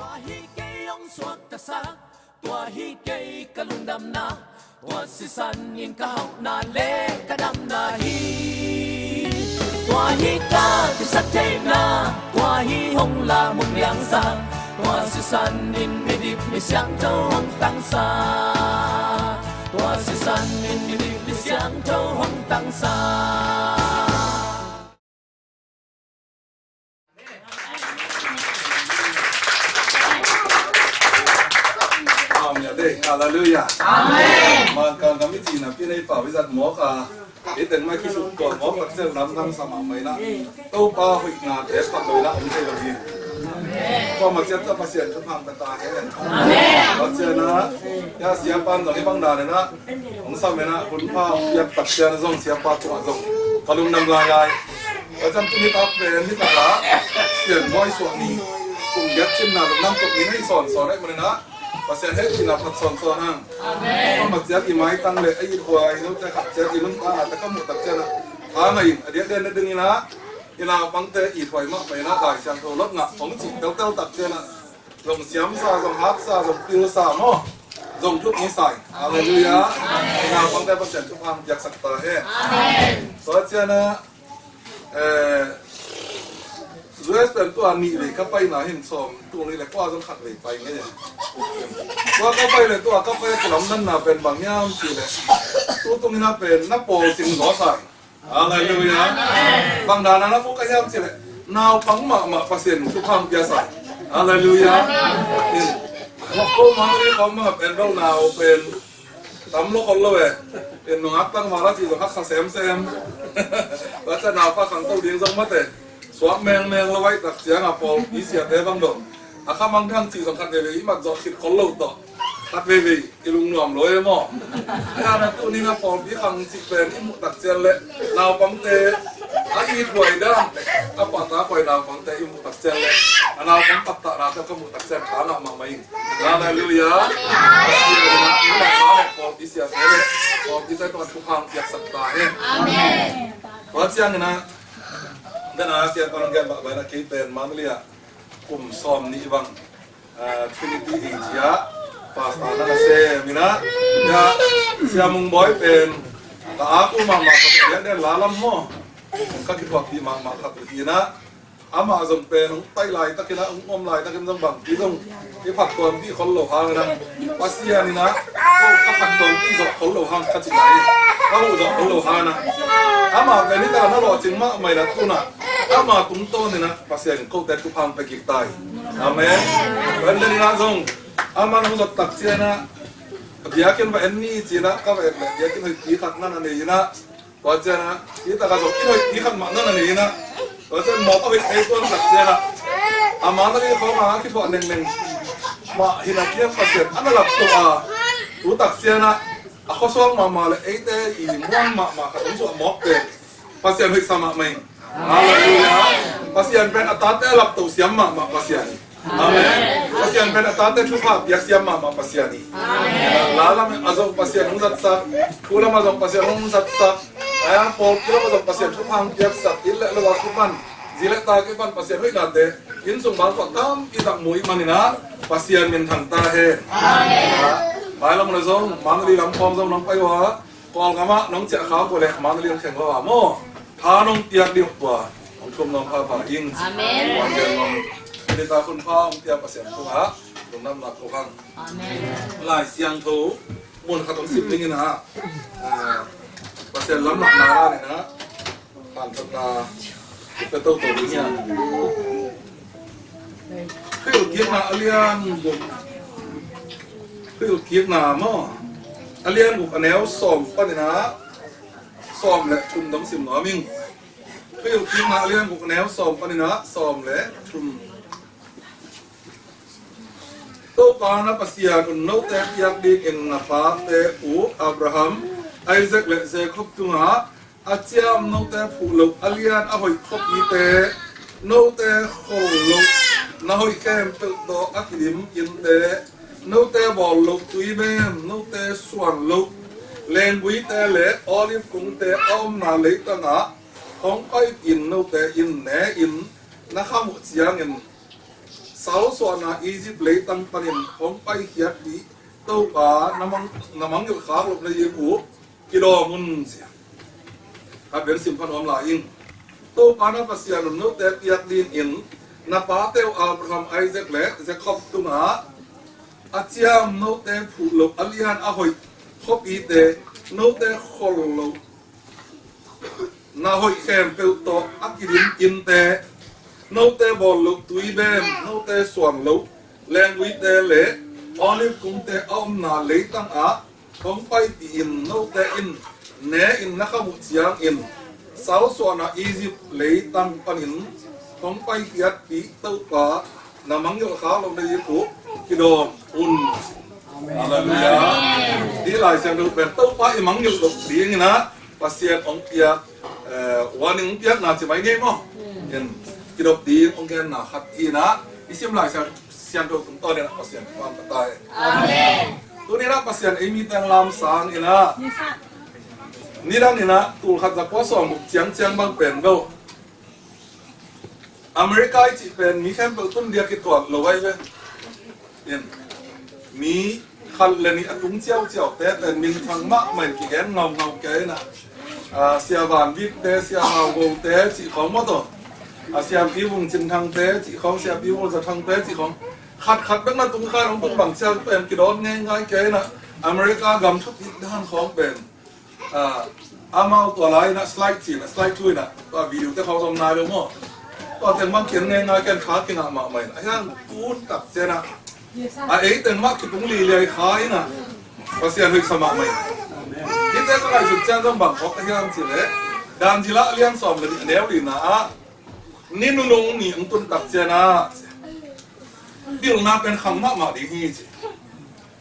Tua hi cây ông suốt ta sa, tua hi cây cả lung đam na, tua si san in cả học na lê cả đam na hi. Tua hi ca tu sắc thế na, tua hi hong la mong liang sa, tua si san in mi dip mi siang châu hong tăng sa, tua si san in mi dip mi siang châu hong tăng sa. Hallelujah. Amen. Maka kami Cina pinay pa wisat mo ka iten mai kisuk ko mo paksel nam tham sama mai na to pa hui na te pa doi na umse lo ni. Ko ma jet ka pasien ka phang ta ta he. Amen. Ko chen na ya siapa no ni bang da na ong sa me na kun pa ya paksel zong siapa tu zong kalung nam la lai. Ko chan tu ni ta pe ni ta la sien moi so ni kum ya chin na nam to ni nei son so dai man na pasien hết thì là Phật son son hang. Amen. Mà chết thì máy tăng lệ ấy hoài nóจะขับchết thì nó taแต่ก็หมดตัดเจ้านะnàyเดี๋ยวเดินดึงนี่นะที่เราบังเตอีถอยมาไปนะได้เสียงโทรรถหนักของจิตเต้าตัดเจ้านะลงเสียมซาลงฮับซาลงปิวซาโม่ลงทุกนิสัยฮาเลลูยาที่เราบังเตpasienทุกความอยากสักตาให้สวัสดีนะZuesเป็นตัวนี้เลยก็ไปไหนเห็นสมตัวนี้แหละก็ต้องขัดเลยไปไงเนี่ยว่าก็ไปเลยตัวก็ไปกลุ่มนั้นน่ะเป็นบางอย่างสิเลยตัวตรงนี้น่ะเป็นนับโปสิงห์ล้อใส่อะไรเลยนะบางดานะนับพวกก็ย่ำสิเลยนาวฟังมาเปอร์เซ็นต์ทุกครั้งจะใส่อะไรเลยนะนี่ว่าเขามาที่เขามาเป็นเรานาวเป็นตำโลกคนเลยเป็นหนุ่มอักตั้งมาแล้วที่จะพักสังเสมแล้วจะนาวพักขังเต้าเลี้ยงสมมติสวมแมงละไว้ตักเสียงอ่ะพออีเสียเตะบังดงอาข้ามังทั้งสี่สำคัญเลยอีมันจะคิดคนเล่าต่อตัดเววีอีลุงหนุ่มลอยมั่งถ้าในตัวนี้นะพอพี่ขังสิเป็นอีมุตักเสียงเละนาวปังเตะอาอีถวยด้านอาปัตตาคอยนาวปังเตะอีมุตักเสียงเละนาวปังปัตตานาจะก็มุตักเสียงขาหน้ามาไม่ฮาเลลูยาเสียนะนี่แหละมาพออีเสียเตะพอพี่ใจตัวทุกครั้งอยากสักตาเองอาเมนเพราะเสียงนะdan Asia kalau nggak banyak kita manusia som ni bang Trinity Asia pas anak saya mina ya saya mengboy pen tak aku mama kata dia lalam mo kaki waktu mama kata dia ama azam pen tai lai tak kena lai tak kena bang idong di faktor di kalau hang na pasia ni na ko faktor di kalau hang kacik lai kalau kalau hang na ama ini tak na lo cing mak mai na tu na ama kumto ni na pasien ko dat ku phang pagik tai amen wala ni na zong ama no zot tak sia na biakin ba enni china ka ba biakin hi khat na ni na wa jana kita ka zot hi khat ma na ni na wa jan mo ka hi ko tak sia na ama na ni ko ma ki bo neng neng ma hinakiam pasien ana lap to a tu tak sia na ako so mama le ate I muang ma ka tu so mo te pasien hi sama mai Haleluya. Pasien pen atate lap tu siam ma pasien. Amen. Pasien pen atate tu ha biak siam ma pasien ni. Amen. Lalam azong pasien nung sa kula mazong pasien nung sa aya pol kila mazong pasien tu hang biak sa illa lo wasupan. Zile ta ke pan pasien hui nate in sung bang ko tam itak mui manina pasien min thang ta he. Amen. Bai lam na zong mangli lam pom zong nong pai wa kol kama nong cha khaw ko le mangli kheng wa moพาน้องเตียกดีกว่าของชมน้องพาพาอิงวันเดียวน้องเป็นตาคุณพ่อเตียกประเสริฐตัวฮะตรงน้ำหนักตัวข้างลายเสียงโถมูลค่าต้อง10 นี่นะประเสริฐล้ำหนักนาเนี่ยนะผ่านตำนาเป็นตัวนี้เนี่ยคือเกียร์นาเลียนบุกคือเกียร์นามั่งเลียนบุกอันแนวสอมปันนะซ้อมและชุมต้องสิมหนอมิงเพื่อทีมมาเลี้ยงกุกแนวซ้อมปนินะซ้อมและชุมโตปานะปัสยาคุณโนเตอยากดีเอ็นนาฟาเตอูอับราฮัมไอแซคและเซคบตุงะอาเจียมโนเตผู้ลุกอเลียนอหอยคบอีเตโนเตโคลุกนาหอยแคมเปิดโตอักลิมยินเตโนเตบอลลุกตุยเบมโนเตสวนลุกเลนบุยเตเลออลิฟกุงเตอมนาเลตนะของไออินโนเตอินแหนอินนะข้ามุจียงอิน สาวส่วนนะอียิปต์เลยตั้งปนิมผมไปเขียดดีตู้ป่าน้ำมันอยู่ขาลบในยีบูกิโลมุนเสียถ้าเป็น10,000 ลายอิงตู้ป่านั้นภาษาหนุ่มนู้แต่เปียกดินอินนับป้าเต้าอับราฮัมไอแซคเล็กจะขอบตุ้งหาอาเจียมนู้แต่ผู้ลบอัลยันอาหอยขบอีเตนู้แต่ขอลบนาหอยแคมเปิลโตอักดินอินเตนู้แต่บอลลุกตุยเบมนู้แต่ส่วนลุกแรงวิเตเล่ออลิฟกุมเตอมนาเลยตั้งอาของไปตีอินนู้แต่อินเนอินนักมุจียงอินสาวส่วนอียิปต์เลยตั้งปนินของไปเขียดปีเต้าป่าน้ำมันอยู่ขาลงในยีบูกิโลอุนอะไรเนี่ยที่หลายเสียงดูเป็นเต้าป่าอีมังอยู่ตรงนี้นะภาษาองเปียวันหนึ่งเปียน่าจะไม่เงี้ยมั้งเห็นกิโลดีองแกน่าขัดทีนะที่เสียงหลายเสียงดูตรงตัวเนี่ยภาษาความตายตัวนี้นะภาษาเอมีแตงลำสางนี่นะนี่ด้านนี้นะตัวขัดจากว่าสองเจียงบางเป็นเบลอเมริกาจีเป็นมีแค่เป็นต้นเดียกิตัวเราไว้เลยเนี่ยมีขันเลนี่ตุ้งเจ้าแต่เป็นมีทางมากเหมือนกี่แกนเงาแกนะเสียบานวิกเตเสียเงาโกเตจีของมอตัวเสียพิวงจินทางเตจีของเสียพิวงจะทางเตจีของขัดเป็นนั่นตุ้งข้าของตุ้งบางเจ้าเป็นกี่โดนง่ายแกนะอเมริกากำทุกด้านของเป็นอามาตัวไรนะสไลด์จีนะสไลด์ช่วยนะตัววิดีโอที่เขาทำนายเรื่องมั้งตัวเต็มมากเขียนง่ายๆกันขากินอะไรมาไหมไอ้ท่านกูนตัดเจนะไอ้เต็มมากคิดตรงลีเลยขายนะภาษาอังกฤษสมัครไหมที่เด็กอะไรสุดจ้าต้องบังคับไอ้ท่านสิเลยดานจิละเลี้ยงสอบเลยเดี๋ยวดีนะนี่นุ่งนี่อันตุนตัดเจนะเดี๋ยวน่าเป็นคำมากมาดีงี้จี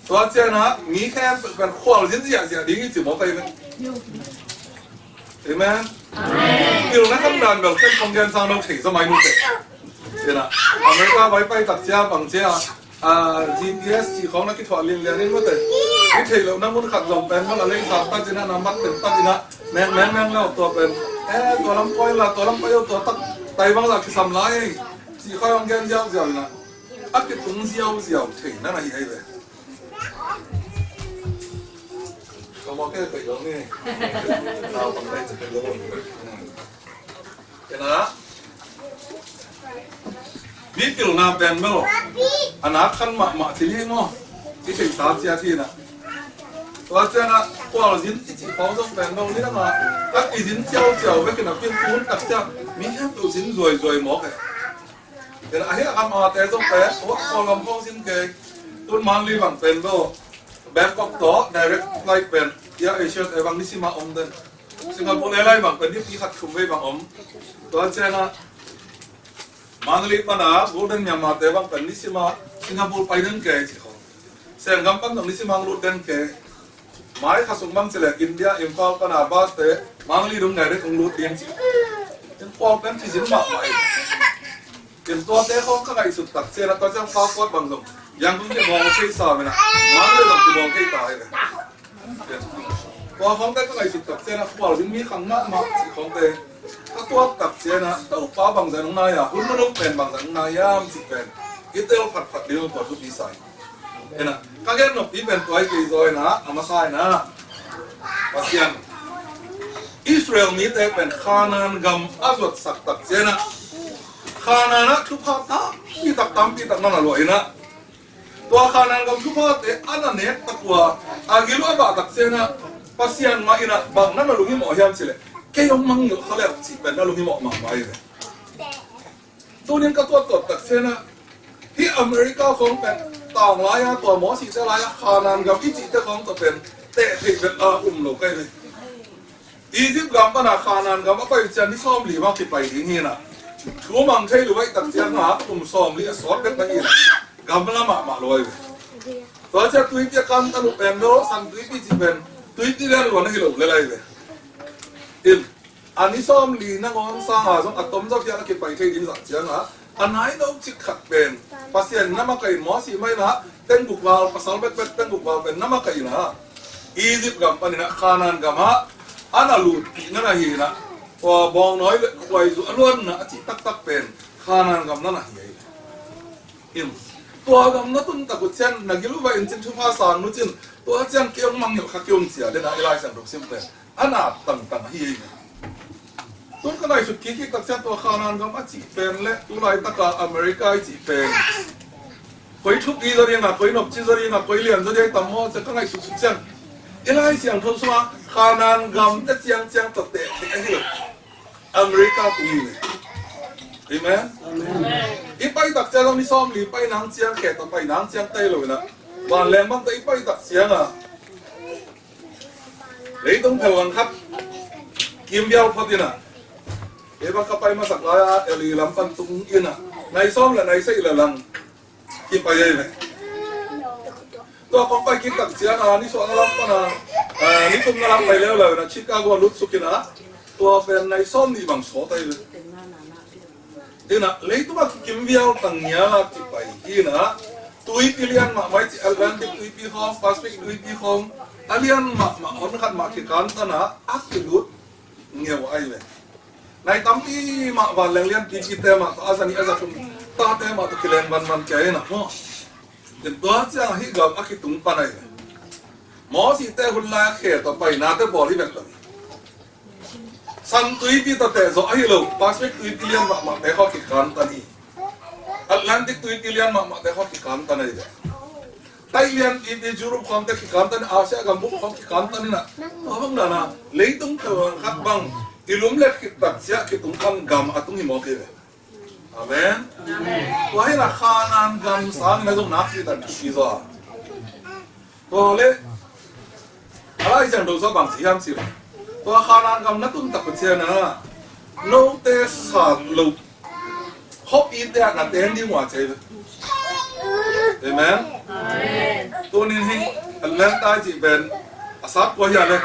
ตัวเจนะมีแค่เป็นขวานชิ้นเสียดีงี้จีบอกไปเลยเห็นไหมเดี๋ยวนั้นคำนานแบบเส้นคงแกนสร้างเราถึงสมัยนู้นเห็นนะอเมริกาไว้ไปตัดเสียบางเสียGPS ที่ของนักกิจวัตรเรียนนี่ก็แต่วิธีเรานั่งบนขัดลมเป็นว่าเราเล่นสามตั้งจีน่าน้ำมัดเป็นตั้งจีน่าแมงแล้วตัวเป็นตัวลำก้อยละตัวลำก้อยตัวตั้งไตบางหลักที่สำลักที่เขาต้องแกนเจ้านะอักกิจตุ้งเจ้าถึงนั่นอะไรให้เลยก็มองแค่ไปตรงนี้เราต้องได้จะเป็นลมเห็นนะนี่กิโลน้ำเป็นไม่หรออันนั้นขั้นมาที่นี่เนาะที่ถึง3 ที่นะตัวเจ้านะกว่าเราจินที่เขาต้องเป็นเรานี่นะมาถ้าอีจินเจ้าไม่กินแบบเป็นคุ้นกับเจ้ามีแค่ตัวจินรวยหมอกเลยเดี๋ยวไอ้ที่ทำมาแต่ต้องเป็นว่าพอลำพ้องจินเกยต้นมันรีบังเป็นก็แบงก์ก็ต่อ direct flight เป็นยาเอเชียไอ้บางนิสิมาอมเดินสิงคโปร์อะไรบางเป็นที่พี่ขัดคุมไว้บางอมตัวเจ้านะมันรีบมาหนาบูดันยามาแต่บางเป็นนิสิมาสิงคโปร์ไปนั่นเกยสิเขาเสียงกำปั้นตรงนิสิมาลุดเดินเกยหมายข้าสมบังเสร็จอินเดียอิมฟาลปนาบาสเตมันรีรุ่งไหนได้คงลุดเลี้ยงสิจนพอเป็นที่สินมาใหม่เต็มตัวเตะเขาก็ไงสุดตัดเสียแล้วตัวเจ้าฟ้าโคตรบางลงยังเพิ่งจะมองใช่สาวไหมนะมันเลยต้องจะมองใช่ตายเลยพอของเตะก็ไงสุดตัดเสียนะพอเราถึงมีคำนั้นมาสิของเตะถ้าตัวตัดเสียนะตัวฟ้าบางแสนน้องนายอ่ะคุณมนุษย์เป็นบางแสนน้องนายย่ำสิเป็นอีเตลผัดเดียวตัวทุกปีใส่เห็นนะก็แค่หนุ่มที่เป็นตัวไอ้กี่ซอยนะเอามาใส่นะปัสยันอิสราเอลมีแต่เป็นขานานกำอาสวดสักตัดเสียนะขานานนะทุกภาคพี่ตักตามพี่ตักนั่นอร่อยนะตัวขานานกำทุกภาคแต่อันนั้นเนี่ยตะกัวอากิโลบาตักเสียนะปัสยันมาอินะบางนั่นเราลุยหมอเฮียมสิเลยแค่ยงมังอยู่เขาเรียกสิเป็นนั่นลุยหมอมาไปเลยตัวนี้ก็ตัวตัดเสียนะที่อเมริกาของเป็นต่างหลายตัวหมอสีจะหลายขานานกับอีจิตของตัวเป็นเตะถึงเป็นโลกเลยอียิปต์กับปนาขานานกับว่าไปเจอที่ซ้อมหรือว่าที่ไปที่นี่นะถือมังใช่หรือว่าตัดเสียงหาตุ่มซ้อมหรือสอนกันไปอีกกับมันละมาลอยตัวจะตุยจะกันตลุเป็นโลสันตุยที่จีเป็นตุยที่เรื่องวันนี้หลุดเลยเลยอันนี้ซ้อมหรือนั่งงสร้างสองอัตมจะเพียงแค่ไปที่ดินสักเสียงนะอันไหนต้องจิตขัดเป็นภาษาน้ำมันไก่หมอสีไม่นะเต้นบุกวาลภาษาเบ็ดเต้นบุกวาลเป็นน้ำมันไก่นะอียิปต์กับปนินะขานานกับฮะอันนั้นลูดนั่นอะไรนะว่าบองน้อยควายสุอล้วนนะจิตตักเป็นขานานกับนั่นอะไร in tua gam na tun ta ku chen na gilu va in chin thu pha san nu chin tua chen kiong mang yo kha kiong sia de na ilai sang dok sim pe ana tang tang hi tun ka nai su ki ki tak chen tua khanan gam a chi pen le tu lai ta ka America chi pen koi thuk gi zari na koi nop chi zari na koi lian zari tam mo che ka ngai su su chen ilai siang thon swa khanan gam ta chiang chiang ta te ai hi America tu ni amen ipai tak chen ni som li pai nang chiang ke ta pai nang chiang tai lo na van leng bang ta ipai tak chiang à lấy tung theo hàng khắp kim biao phát tiền à để bác cấp bay mà sạc lá eli làm phân tung yên à này xóm là này xây là lần kim bay đây này tôi con bay kim tặng chiang à ní số nó lắm con à ní tung nó lắm bay leo lời là Chicago lút sukin à tôi bên này xóm đi bằng số tay rồi thế nào lấy tung bác kim biao tặng nhà là kim bay kia nữa tôi pilihan mà mấy chị Atlantic tôi pi home Pacific tôi pi home alian mà on khát mà cái cán ta na ác cái lút nghèo ai vậy này tắm đi mà vào làng liên đi te mà ta azani azachum ta te mà ta kilen van cái na ho đến đó chẳng hi gặp ác cái tung pa này mỏ gì te hun la khe ta pai na te bỏ đi vậy san tôi pi ta te zo ai lo Pacific tôi pilihan mà te ho cái cán ta ni Atlantic tôi pilihan mà te ho cái cán ta này Thailand in Europe không thể khan tan Asia gam buk không khan tan na không na na lấy tung thờ khát băng ilum let kit tak sia kit tung khan gam atung hi mo ke amen wahai na khanan gam sang na jong nak ti tan ki zo to le alai jang do zo bang si ham si to khanan gam na tung tak sia na no te sa lo hop in te na te ndi wa che amen tôi nên hình lên tay chỉ bên sát qua nhà lên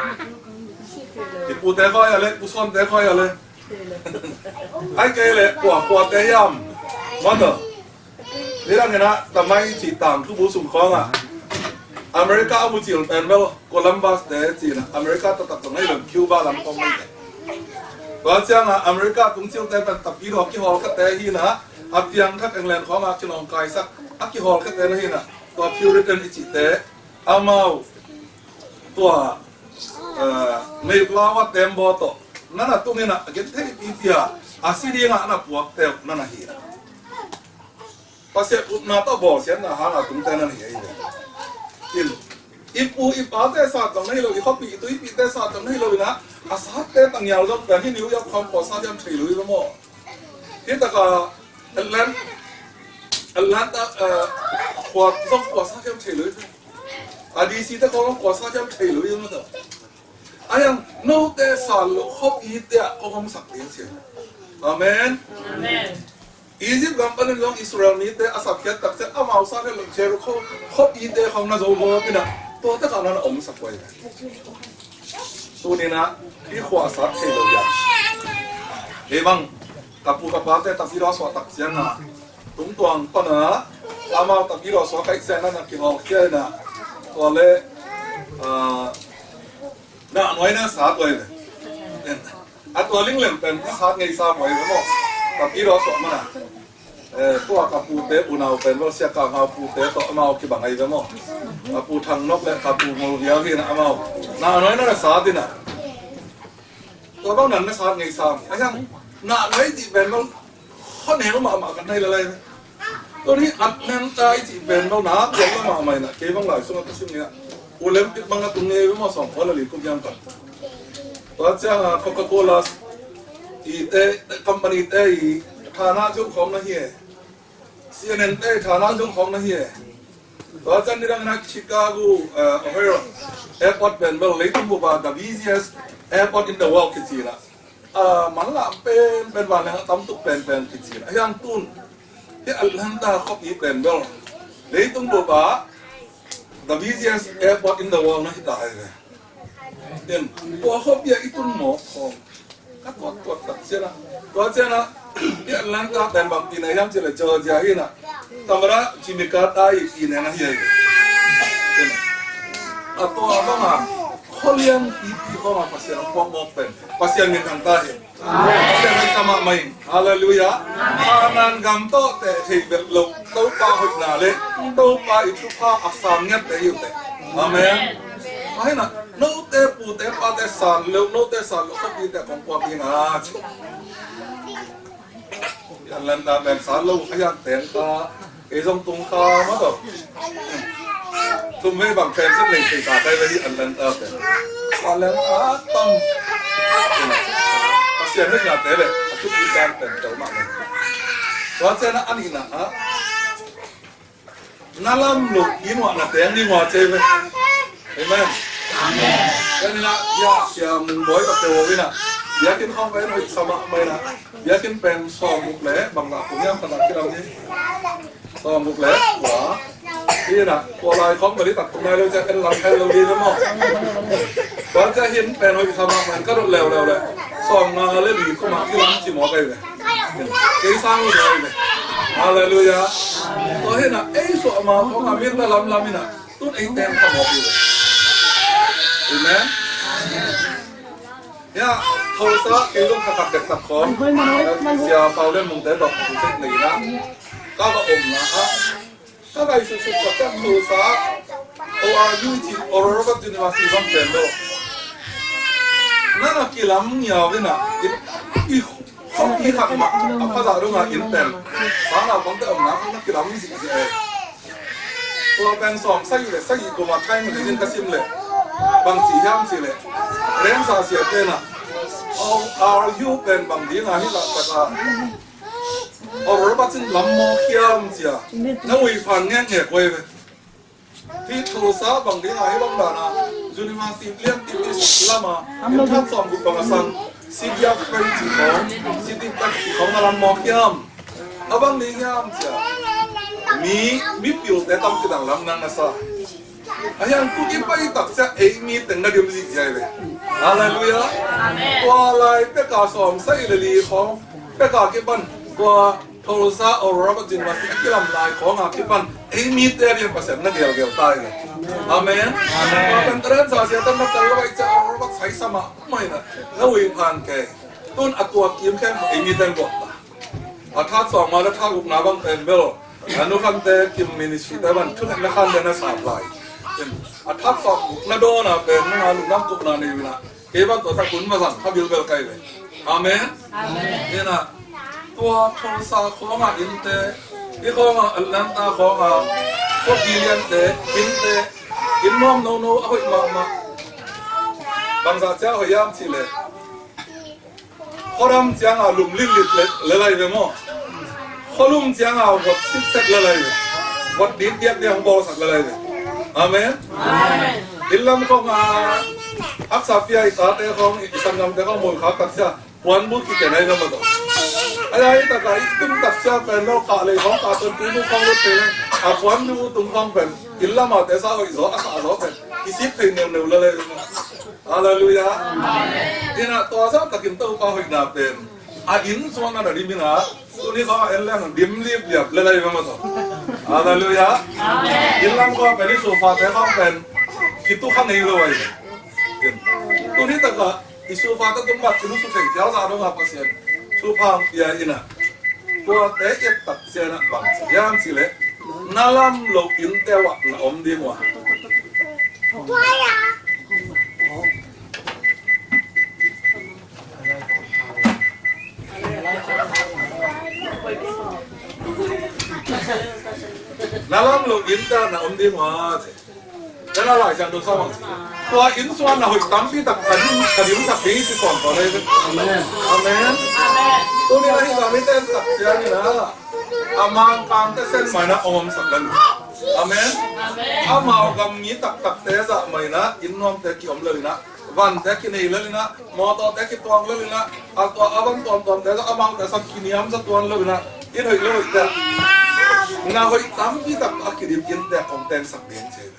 thì phụ tế coi lên phụ son tế coi lên ai kêu lên quả tế yam mất rồi thế là người ta tầm mai chỉ tạm cứ bố sùng con à America ông chỉ làm bên Columbus để chỉ là America tập tập này là Cuba làm con mình và chẳng là America cũng chịu tế bên tập kỹ học kỹ học các tế hi nữa áp tiếng các England khó mà chỉ lòng cài sắc áp kỹ học các tế này nèตัว Puritan อิจิเตะอามาตัวไม่กล้าว่าเต็มบ่อตนั่นน่ะตรงนี้น่ะเกิดเทปีเดียอาศิริงะน่ะพวกเต็มนั่นน่ะเหี้ยภาษาอุณาตบ่อเสียน่ะหาน่ะตรงแต่นั่นเหี้ยอีปูอีปาเตสาตรงนี้เราอีเขาปีตุยปีเตสาตรงนี้เรานะอาสาเตตั้งยาวจนแต่ที่นิวยอร์กคอมพอสาจำถือลุยแล้วมั้งที่ตะกาแอตแลนต์ขวดต้องขวดซาเทียมเฉยเลยดีซีแต่เขาต้องขวดซาเทียมเฉยเลยมั้งเถอะยังโน้ตแต่สารลูกครอบอีเดียเขาคงสักเลี้ยงเสียอาเมนอียิปต์กับอันนี้ของอิสราเอลนี้แต่อาศัยตักเสร็จเอามาซาเทียมเฉยเขาครอบอีเดียเขาน่าจะโง่ไปนะตัวแต่การนั้นอมสักไว้ตัวนี้นะที่ขวดซาเฉยเลยอย่างเฮ้ยบังกับปูกับปลาแต่ตักที่เราสวดตักเสียงนะตรงตัวปนนะอามาตักที่เราสวดใครเสียงนั่นกินออกแค่นะตัวเล่น่าหน่อยน่าสาตัวเลยตัวลิงเหลมเป็นที่สาไงสาไว้แล้วมั้งตักที่เราสวดมาตัวกับปูเตะปูนาวเป็นว่าเสียกับปูเตะต่อมาเอากี่บังไงแล้วมั้งปูทางนกและกับปูงูเดียวที่นะมาน่าหน่อยน่าสาดินะตัวบ้านนั้นน่าสาไงสาไอ้ยังน่าหน่อยที่เป็นว่าข้อแนวมากันให้เลยตัวนี้อัดแน่นใจที่เป็นเราหนาเกี่ยวกับมาใหม่น่ะเกี่ยวกับหลายส่วนก็ซึ่งเนี่ยโอลิมปิกบางตรงนี้ไม่มาสองคนเลยก็ยังกันตัวเจ้าโคคาโคล่าอีเต้คอมพานีเต้ฐานะเจ้าของนะเฮีย CNN เต้ฐานะเจ้าของนะเฮียตัวเจ้านี่ดังนักชิคาโกโอไฮโอแอร์พอร์ตเป็นเบลเลยที่บุบา the busiest airport in the world คิดสิละมันละเป็นวันแล้วตั้มตุกเป็นคิดสิละยังตุนที่อัลแลนตาครอบอีเป็นเบลเลยต้องบุบาthe busiest airport in the world นะที่ตายเลยเด่นตัวครอบเบียอีตุนหมอของก็ตัวตัดเสียนะตัวเจ้านะที่อัลแลนตาแต่บางปีในยามเจริญเจอเจ้าหินะตำราจิมิกาตายปีในนะเฮียเด่นตัวบ้างอ่ะเขาเลี้ยงปีเขามาภาษาพวกมอเป็นภาษาเงินทางใต้ภาษาในสมัยใหม่ฮาเลลูยาอานันกัมโตแต่ที่เป็นลูกโต tàu pa hoi na le tàu pa itu pa asam ngat te yu te amen ai na no te pu te pa te san lo no te san lo khop te kong kwa pi na yan lan ta ben san lo ayan ten ka e jong tung ka ma to tum ve bang pen sit nei ta kai ve di an lan ta te wa lan a tam pa sian ne ya te le tu di dan ten to ma ne wa che na ani na a nalam lo yin wa na te ni wa che ve amen amen kan na ya sia mun boy ta te wo vi na yakin không phải nói sama mai na yakin pen so muk le bang na pu yam ta ki lam ni so muk le waนี่นะตัวลายของบริษัทตรงไหนเราจะเป็นหลังแค่เราดีนะมั้งตอนจะเห็นเป็นวิธีทำมันก็รวดเร็วเลยส่งมาเลยดีเข้ามาที่ร้านจิ๋มอไปเลยเกี่ยสร้างเลยฮาเลลูยาตัวเห็นนะเอ้ส่งมาของอามินตะลำนี่นะตุ้นไอเต็มขมอไปเลยเห็นไหมเนี่ยโทรศัพท์เกี่ยวกับขัดเด็กตัดของเสียเปล่าเล่นมุงแต่ดอกเทคนิคนะก็อมนะฮะถ้าใครสุดๆก็จะโทรศัพท์ตัวอายุที่อรรถจุนมาสีบังเป็นโลนั่นน่ะกี่ลำเนี่ยเว้ยนะอีของที่ขัดมาภาษาดูงานอินเตอร์สารเราของแต่อมนะนั่นกี่ลำสิตัวแบงสองใส่เลยใส่ตัวมาใช้มันจะยินกระซิมเลยบางสีย่ำสิเลยเรื่องสาเสียเป็นอ่ะเอาอายุเป็นบางทีงานที่เราแต่ก็เอารถบัสลำมอเขียมเสียนั่งวิพันธ์แง่เงี้ยกวยไปที่โทรศัพท์บางทีงานที่บางด่านอ่ะจุนิมาสิเลี้ยงติดที่ละมาเห็นท่านสอนบุปผาสังสิยาเฟรนจีของสิติตักของลำมอเขียมเอาบางทีงามเสียมีปิวแต่ต้องกินดังลำนั่งนะซะอายังกูกินไปตักเสียมีแต่งนาเดียวมันสิใจเลยฮาเลลูยาตัวอะไรเปกาสอมใส่เลยของเปกาเก็บบันตัวโทรศัพท์เอารถจินมาที่กิลำลายของอาคิบันมีแต่เดียวเปอร์เซ็นต์นั่นเดียวตายเลยอาเมนเป็นเรื่องสาเสียตั้งแต่เราไปจะเอารถใช้สมัครไม่นะแล้ววิพานแกต้นอัตัวกิมแค่มีแต่กดถ้าสองมาแล้วถ้าอุปนาบังเป็นเบลอนุคันเตกิมมินิสแต่มันทุกนักขันเดนสาบลายถ้าสองนาโดนะเป็นงานลูกน้ำตุกนาในวินาเก็บตัวตะกุนมาสั่งข้าบิลเบลไกเลยอาเมนนี่นะตัวโทรศัพท์ของอินเตอร์ที่ของอัลแลนตาของพวกกิเลียนเตอินเตอินน้อมโนเอาอีกมาบางสัตว์เจ้าพยายามสิเลยเขาทำเจ้าลุมลิ้นลิดเลยอะไรไปมั้งเขาลุมเจ้าวัดซิดเซ็ตเลยวัดดินเดียบเดียงบอสักเลยอาเมนอินลำของอักษรพิไอตาเตของอิสลามเตของมูลขาตัดเสียวันบุกที่ไหนก็มาต่ออะไรแต่ก็ตุ้มตัดเสียเป็นโลกาเลยของตาต้นตุ้มของรถเป็นวันดูตุ้มของเป็นอินลำมาแต่สาวอีสออาสาสอเป็นอิสิเป็นเนื้อเลยฮาเลลูยาที่น่ะตัวสาวตะกินเต้าก็หอยนาเป็นอินส่วนนั้นริมินะตัวนี้เขาเอ็นแรงดิมรีบเรียบเลยมาต่อฮาเลลูยาอินลำก็เป็นที่โซฟาแต่เขาเป็นคิดตู้ข้างในเลยตัวนี้แต่ก็ที่โซฟาต้องบัดที่นู้นสุดเสียงเจ้าสาวต้องมาเปอร์เซ็นต์สุภาพยาอินะตัวเด็กตัดเสียนะบางสิ่งอย่างสิเลยนั่งลำโลกินเตวะนะอมดีมัวนั่งลำโลกินเตนะอมดีมัวแล้วเราหลายจังดูซ้อมตัวอินส่วนเราหอยตั้มพี่ตักกระดิ่งสักทีสิก่อนต่อเลยอาเมนอาเมนตัวนี้เราที่เราไม่เต้นตักเสียนี่นะอามังปังเต้นเส้นใหม่นะอมสักกันอาเมนอามาเอากำมีตักเตะสักใหม่นะอินน้อมเตะกี่อมเลยนะวันเตะกี่นี่เลยนะมอต่อเตะกี่ตัวเลยนะเอาตัวอาบังตัวเตะอามังเตะสักกี่นี่ยามสักตัวเลยนะอินหอยเลยเตะน่าหอยตั้มพี่ตักอากิริบอินเตะอมเต้นสักเดียนเชย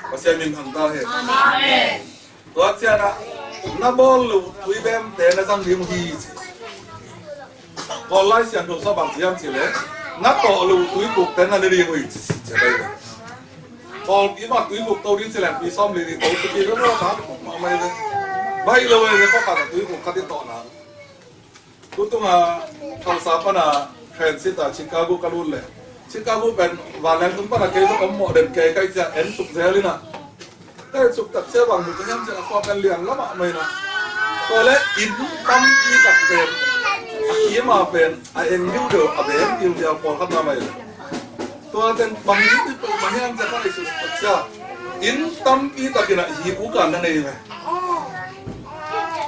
Pasal memang tahu he. Tuat siapa? Nabol lu tuh bem tena sang dim his. Kalau siapa tu sabang siapa sile? Nato lu tuh buk tena dari dim his. Jadi, kalau imat tuh buk tahu dim sile, pisam lini tahu seperti itu apa? Mamai le. Baik le, le kau kata tuh buk kati tahu na. Tuh tu ngah kalau siapa na transit a Chicago kalul le. ชิคาบูเป็นวันแรงตุ้มปนักเกยต้องหมดเดินเกยใครจะเอ็นสุกเซลินะได้สุกตัดเสื้อบางมุกยังจะความเป็นเลี้ยงแล้วมาไม่นะตัวเล็กอินตั้มอีกับเป็นขี้มาเป็นไอเอ็นยูเดียวอเบนยูเดียวพอเข้ามาไม่ตัวเป็นบางทีบางอย่างจะเข้าไปสุกตัดเสื้ออินตั้มอีตะกินะฮีกูกันนั่นเองไหม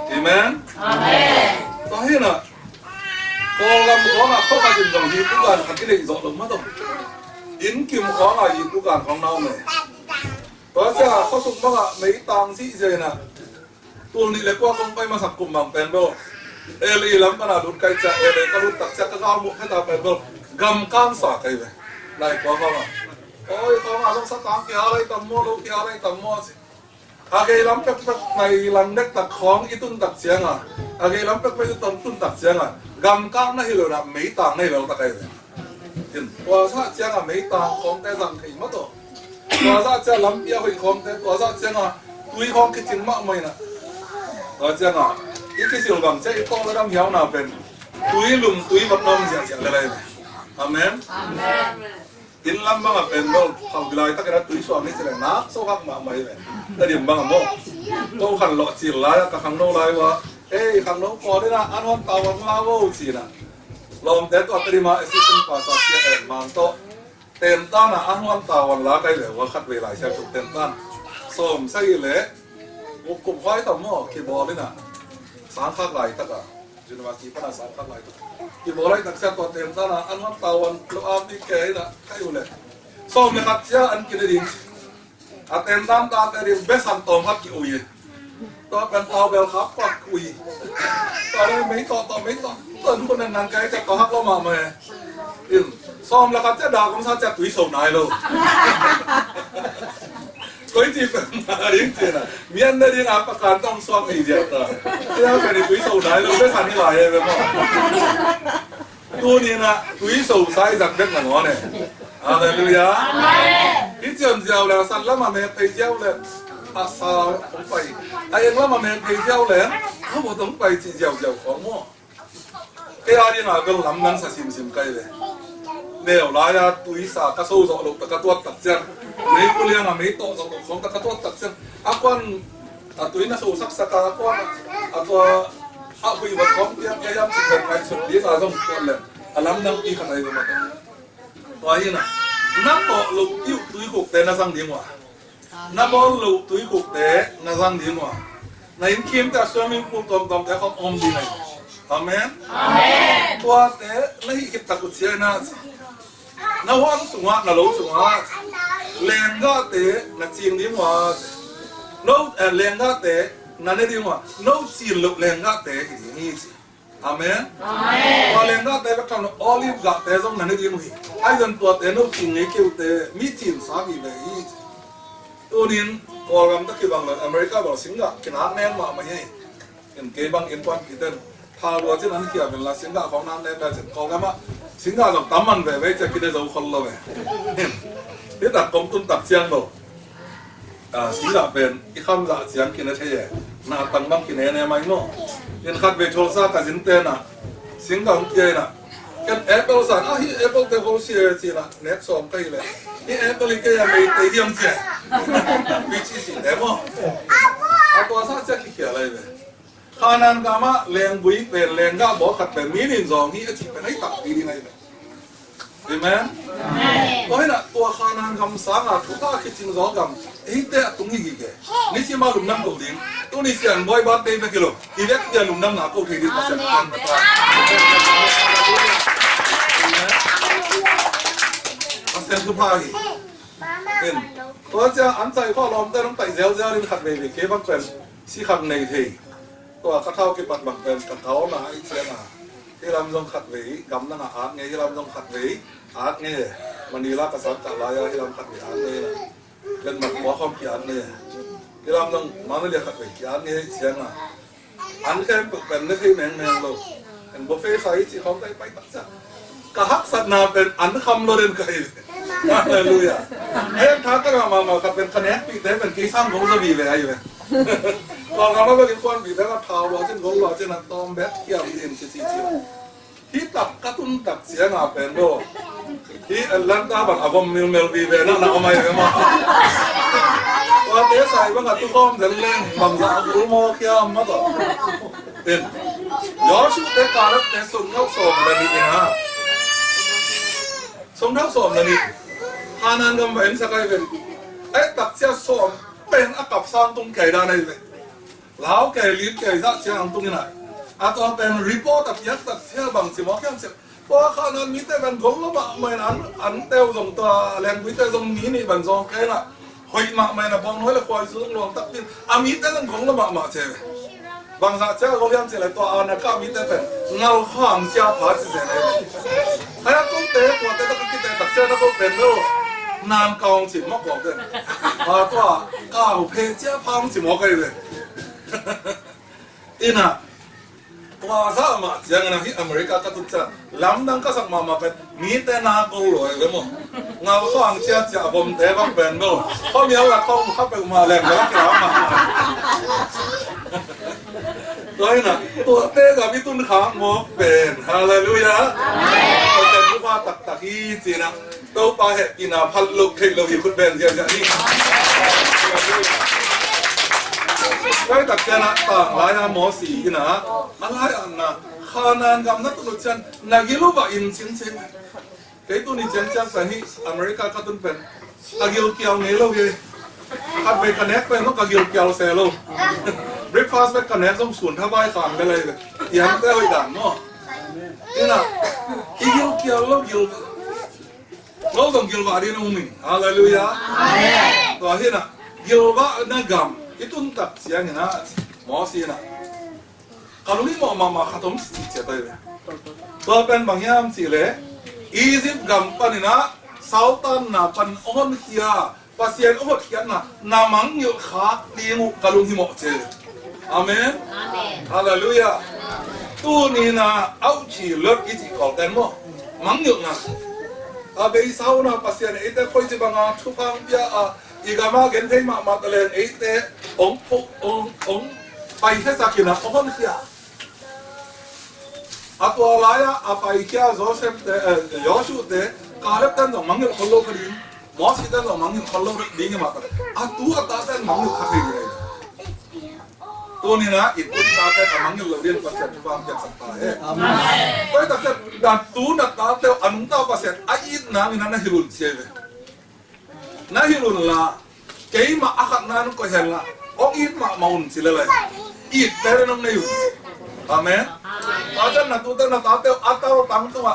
เห็นไหมตัวเห็นอ่ะพอเราบอกว่าเขาการจินตนาฮีกูกันขัดที่ไหนจอดลงมาตรงอินกิมของอ่ะฮีกูกันของเราเนี่ยตัวเจ้าเขาสุกมากไม่ต่างสิเจนะตัวนี้เล็กกว่าต้องไปมาสักกลุ่มบางเป็นโบเอลีลำปนาดุนไก่จะเอลีก็รู้ตักเจ้าก็เอาหมดให้ตาเป็นโบกำก้ามสากไก่เลยไล่กว่าเขามาโอ้ยเขามาต้องสตางค์กี่อะไรตั้มโม่ลูกกี่อะไรตั้มโม่สิอาเกลำเป็กในลังเด็กตักของอีตุนตักเสียงอ่ะอาเกลำเป็กไปตุนตักเสียงอ่ะกำก้ามนั่นเหรอนะไม่ต่างในเราตะไก่เลยเห็นตัวซาเสียงอ่ะไม่ต่างของแต่สั่งขี่มาตัวตัวซาเสียงลำเปียหอยของแต่ตัวซาเสียงอ่ะตุยของคิดจริงมากไหมนะตัวเสียงอ่ะอีกที่สิ่งกำเจ้าอีกต้องระดับยาวน่ะเป็นตุยลุมตุยบัดน้องเสียงอะไรเลยอาเมนอินลำบางเป็นโลกเขาเวลาตั้งแต่ตุยสวามิเสร็จนักโซ่ขักมาไม่เลยแต่เดี๋ยวบางโมโตขันหล่อจีนไล่กับขังโนไล่ว่าเอ้ขังโนพอได้นะอันวันตาวันลาโวจีน่ะลมเด็ดตัวตรีมาเอซิสันภาษาเสียเอ็นมันโตเต็มต้านนะอันวันตาวันลาได้เลยว่าคัดเวลาใช้ถูกเต็มต้านส้มใส่เละบุกกลุ่มควายต่อหม้อคีย์บอร์ดเลยนะสามข้างไหลตะกะจุนวัตีพนักสามข้างไหลตะคีย์บอร์ดไล่ตักเสียตัวเต็มต้านนะอันวันตาวันเราอาบิเกย์นะใครอยู่เลยส้มเนี่ยขัดเสียอันกินได้ดีอาเต็มต้านตาแต่เดียวเบสซันตอมพัดกี่อุยตัวเป็นเตาเบลครับปักอุยตอนนี้ไม่ต่อไม่ต่อต้นคนนั้นไกลจะต่อฮักเรามาไหมส้มแล้วขัดเสียดาวของซาจะตุยส่งนายเลยก็จีบมาจริงๆนะมีอันนั้นที่อาการต้องซ้อมอีกเยอะต่อที่เราเป็นตุยส่งได้เราไม่ทันที่ไหลเลยมั้งตัวนี้นะตุยส่งสายจากเด็กหนังวะเนี่ยอาเลลูยาที่เจ้าเจ้าแล้วสั่นแล้วมาเมย์ไปเจ้าเลยอาสาต้องไปไอ้ยังแล้วมาเมย์ไปเจ้าเลยเขาบอกต้องไปที่เจ้าของมั่วแค่อันนี้นะก็ลำนั้นสักซิมใกล้เลยเนี่ยเราจะตุยสากระสู้สอกลูกตะกตัวตัดเส้นไม่กูเลี้ยงอ่ะไม่โตสอกลูกของตะกตัวตัดเส้นอาควันตุยน่าสู้สักสักอาควันตัวอาคุยวัดของเลี้ยงพยายามสิ่งแบบไหนสุดที่เราต้องตัวเลยลำนั้นอีกขนาดไหนมาตัวนี้นะนับต่อลูกยิ้วตุยขุกเตะน่าสั่งดีกว่านับต่อลูกตุยขุกเตะน่าสั่งดีกว่าในอินคิมแต่สวามิพูดตรงๆแต่เขาอมดีไหนอาเมนตัวเตะไม่คิดตะกุเสียนะนาว่าสุงะนาลูสุงะเลี้ยงก็เตะนาจีนดีกว่าโน้เลี้ยงก็เตะนั่นดีกว่าโน้จีนลูกเลี้ยงก็เตะอย่างนี้สิอาเมนพอเลี้ยงก็เตะก็ทำโอลิฟก็เตะตรงนั่นดีกว่าไอ้จนตัวเตะโน้จีนไอ้เกี่ยวเตะมีจีนสามีเลยตัวนี้พอเราตะกี้บางเลยอเมริกาบอกสิงห์กินอาหารแน่นมาไม่ใช่เห็นเก็บบางอินควันกินเต้นพาวัวที่นั้นเกี่ยวเป็นละสิงห์ของน้ำแน่นได้เสร็จเขาก็มาสิงห์ต้องตั้มมันไปไว้จะกินได้เราคนละเว้ยนี่ตัดกลมตุ้นตัดเชียงเราสิงห์เป็นอีกคำละเชียงกินได้ใช่ไหมน่าตั้งบ้างกินเนี่ยไม่เนาะยันขัดไปโชว์ซากับสินเต้นน่ะสิงห์ของเกี่ยน่ะกันแอปเปิลสั่งฮีแอปเปิลเตะเขาเสียสินะเน็ตสองใกล้เลยฮีแอปเปิลก็ยังไม่เตะยังเสียวิชิสิเดโมตัวซาจะขี้เกียจอะไรเลยขณะนั้นก็เลี้ยงบุยเป็นเลี้ยงก็บอกขัดเป็นมีนินซองที่จะเป็นให้ตักดีดีไหนเลยเห็นไหมเพราะฉะนั้นตัวขณะนั้นคำสั่งทุกท่าคิดจริงซองกันที่เตะตรงนี้กี่แกนี่สิมาลุมน้ำกูดิ้งตัวนี้เสียงบอยบัตเต้ไปกิโลที่เล็กจะลุมน้ำหนักกูที่ดีกว่าเสียงอันตัวเสียงคือพาหีเห็นตัวเจ้าอันใจข้อล้อมแต่ต้องไต่เจ้าลิ้นขัดไปเก็บบังเป็นสีขัดในทีตัวกระเท่าเก็บบังเป็นกระเท่าหนาอีเสียนาที่ลำลงขัดหวีกำนั่งอาร์ตไงที่ลำลงขัดหวีอาร์ตไงมันดีละกระสับกระลายที่ลำขัดหวีอาร์ตไงเป็นแบบหัวข้อมขีอาร์ตไงที่ลำลงมันไม่เรียกขัดหวีอาร์ตไงเสียนาอันแค่เป็นนึกให้แมงโลกเป็นบุฟเฟ่ไซส์ที่เขาไปตัดจ้ะกระหักสัตนาเป็นอันคำโลเดนไก่เลยอ่ะเฮ้ยทักก็มากับเป็นคะแนนปีเต้เป็นกีซ้ำของสบีเลยอยู่ไหมก่อนเราไม่เป็นคนปีเต้ก็เท้าเราเช่นของเราเช่นนั้นตอมแบทเทียมเอ็มซีที่ตับกระตุ้นตับเสียงาเป็นโล ที่ลันตาบังอาวมมิลเมลบีเวน่าหนาวไหมกันมั้งว่าเตะใส่บังกับทุกคนเดินเล่นบังจากอุโมงค์เขียวมาต่อเต็มย้อนชุดเตะการเตะส่งเท้าส่งเลยนี่ฮะส่งเท้าส่งเลยนี่ฮานันกำเป็นสักไอ้เป็นไอ้ตักเสียส่งเป็นอากับสร้างตรงไก่ด้านไหนเลยแล้วไก่ลิ้นไก่ซักเสียงตรงนี้ไหนอาตัวเป็นรีพอร์ตตักยักตักเสียบังสิมอแค่เสียเพราะข้านั้นมีแต่เป็นของละมาไม่นั้นอันเต้าส่งตัวแรงวิจัยส่งนี้นี่เป็นส่งแค่น่ะหอยมาไม่นะบางน้อยละควายซื้อลงตักดินอามีแต่เป็นของละมาเช่บางสัตว์เจ้าเขาเลี้ยงเสร็จตัวอันนั้นก็มีแต่เป็นเงาข้างเจ้าผาสิเสร็จเลยไอ้ตัวเตะตัวเตะตะกี้เตะตักเสียแล้วก็เป็นแล้วนานกองสิมอกบอกกันตัวก้าวเพเจ้าพังสิมอกกันเลยอิน่ะตัวซามาเสียงนะที่อเมริกาก็ตุจ้าลำดังก็สักมาเป็นมีแต่นาโกลอยเลยมั้งเงาข้างเจ้าจะผมเตะบ้างเป็นมั้งเพราะมีอะไรเขาเข้าไปมาแรงแล้วก็เอามาตัวน่ะตัวเตะกับพี่ตุ้นขางมอกเป็นฮาเลลูยาเราจะรู้ว่าตักที่จีนะตัวปลาเห็ดกินพันลูกเทคโนโลยีคุณเป็นเสียนี่ได้ตักเจนะต่างหลายหมอสีนะอะไรอันนะขานานกับนักตุจันนักยิลูบะอินชินเซนเกตุนี่เจนจังแต่ที่อเมริกาก็ตุนเป็นอากิลเกียวนี่เราเองขัดไปคอนเนคเป็นต้องอากิลเกียวเซลล์บริกฟาสต์เป็นคอนเนคต้องส่วนท่าใบขานไปเลยยังได้เลยดังเนาะนี่นะอากิลเกียวเรากิลเราต้องกิลวาดีนุ่มิฮาเลลูยาตัวที่น่ะกิลวานักกรรมitu tak siang ni na, mau sih na. Kalau ni mau mama khatom sih cerita ini. Tuh pen bangyam sih le, Egypt gampang ni na, Sultan na pan on kia, pasien on kia na, namang yuk khak tiengu kalau ni mau cer. Amen. Haleluya. Tu ni na, au chi lut isi kau kan mo, mang yuk na. Abe isau na pasien itu kau je bangga tukang dia igama gente mak len ite ong pai hesa kina ong kia atau laya apa ikia Joseph Yoshu te karep tan dong mangil kollo kering mos kita dong mangil kollo dingi mak atu atasan mangil kaki gini tu ni na itu kita kan mangil lebih pasien paham jak sakta he amen tapi tak dan tu nak tahu anung tahu pasien ait na ina na hilul sebe Nahirun lah, kaya maakat na nung kahel lah, o it maun sila lah, it pero nung nayun, amen. Ajan natuta na tatew ataw tang tua